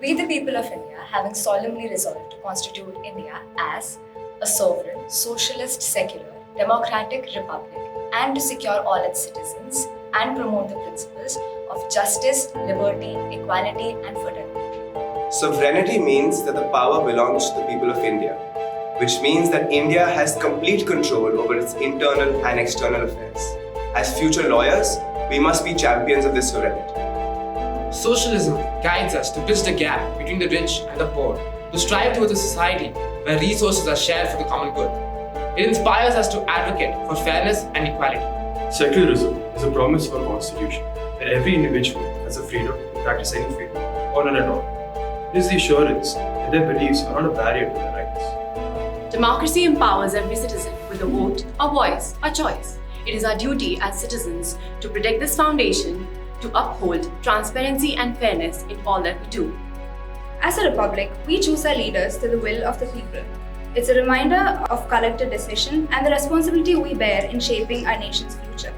We, the people of India, having solemnly resolved to constitute India as a sovereign, socialist, secular, democratic republic, and to secure all its citizens and promote the principles of justice, liberty, equality, and fraternity. Sovereignty means that the power belongs to the people of India, which means that India has complete control over its internal and external affairs. As future lawyers, we must be champions of this sovereignty. Socialism guides us to bridge the gap between the rich and the poor, to strive towards a society where resources are shared for the common good. It inspires us to advocate for fairness and equality. Secularism is a promise of our constitution that every individual has the freedom to practice any faith or none at all. It is the assurance that their beliefs are not a barrier to their rights. Democracy empowers every citizen with a vote, a voice, a choice. It is our duty as citizens to protect this foundation, to uphold transparency and fairness in all that we do. As a republic, we choose our leaders to the will of the people. It's a reminder of collective decision and the responsibility we bear in shaping our nation's future.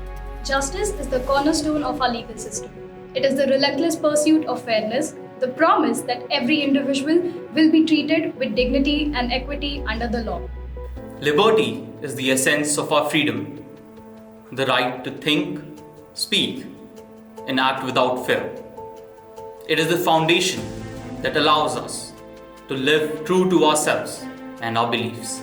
Justice is the cornerstone of our legal system. It is the relentless pursuit of fairness, the promise that every individual will be treated with dignity and equity under the law. Liberty is the essence of our freedom, the right to think, speak, and act without fear. It is the foundation that allows us to live true to ourselves and our beliefs.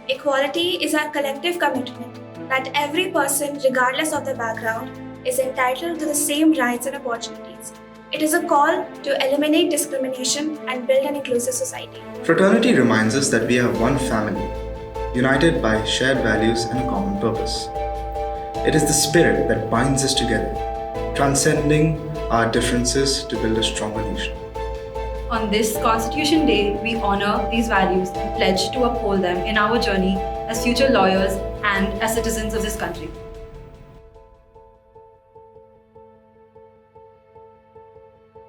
Equality is our collective commitment that every person, regardless of their background, is entitled to the same rights and opportunities. It is a call to eliminate discrimination and build an inclusive society. Fraternity reminds us that we are one family, united by shared values and a common purpose. It is the spirit that binds us together, transcending our differences to build a stronger nation. On this Constitution Day, we honor these values and pledge to uphold them in our journey as future lawyers and as citizens of this country.